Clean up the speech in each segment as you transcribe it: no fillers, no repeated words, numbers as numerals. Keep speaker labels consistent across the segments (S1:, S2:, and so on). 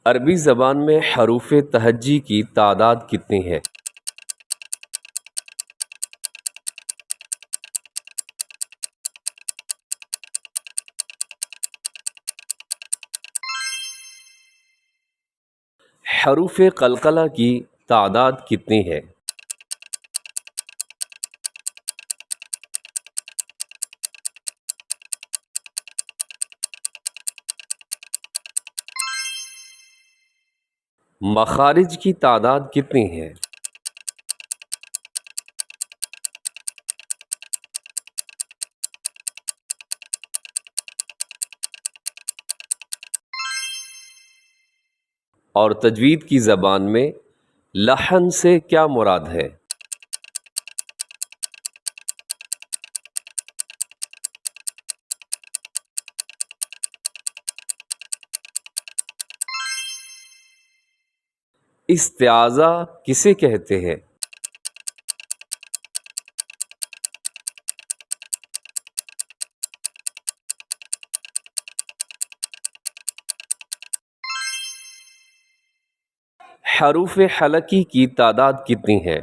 S1: عربی زبان میں حروف تہجی کی تعداد کتنی ہے؟ حروف قلقلہ کی تعداد کتنی ہے؟ مخارج کی تعداد کتنی ہے؟ اور تجوید کی زبان میں لحن سے کیا مراد ہے؟ استعاذہ کسے کہتے ہیں؟ حروف حلقی کی تعداد کتنی ہے؟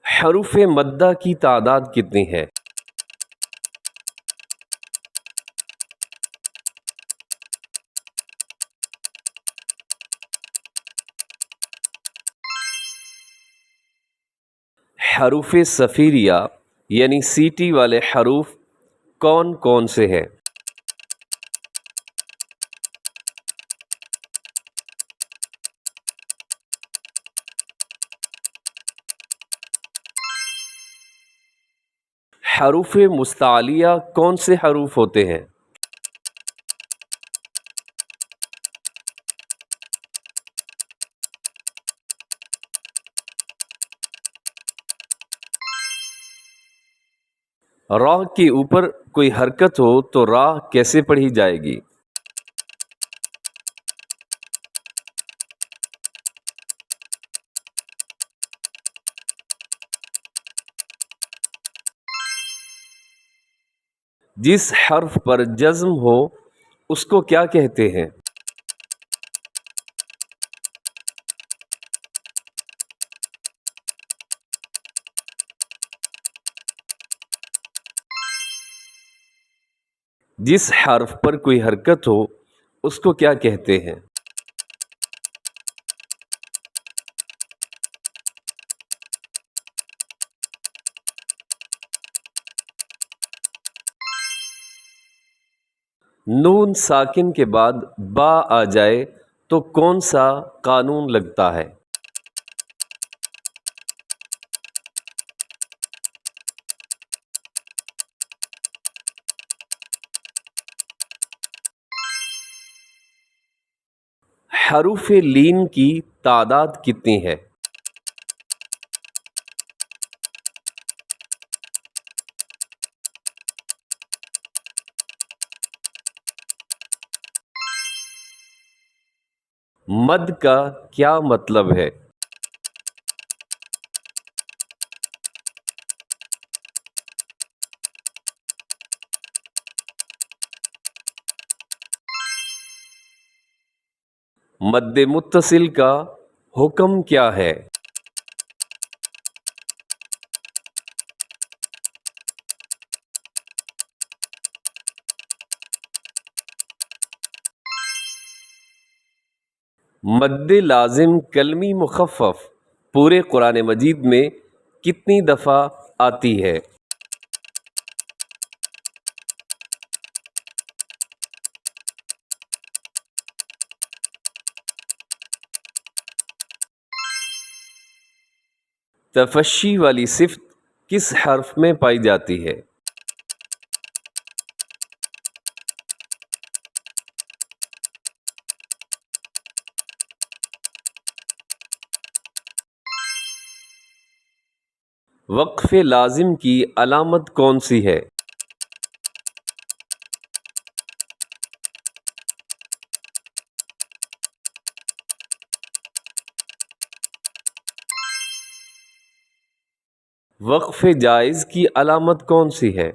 S1: حروف مدہ کی تعداد کتنی ہے؟ حروف صفیریہ یعنی سیٹی والے حروف کون کون سے ہیں؟ حروف مستعلیہ کون سے حروف ہوتے ہیں؟ را کے اوپر کوئی حرکت ہو تو را کیسے پڑھی جائے گی؟ جس حرف پر جزم ہو اس کو کیا کہتے ہیں؟ جس حرف پر کوئی حرکت ہو اس کو کیا کہتے ہیں؟ نون ساکن کے بعد با آ جائے تو کون سا قانون لگتا ہے؟ حروف لین کی تعداد کتنی ہے؟ مد کا کیا مطلب ہے؟ مد متصل کا حکم کیا ہے؟ مد لازم کلمی مخفف پورے قرآن مجید میں کتنی دفعہ آتی ہے؟ تفشی والی صفت کس حرف میں پائی جاتی ہے؟ وقف لازم کی علامت کون سی ہے؟ وقف جائز کی علامت کون سی ہے؟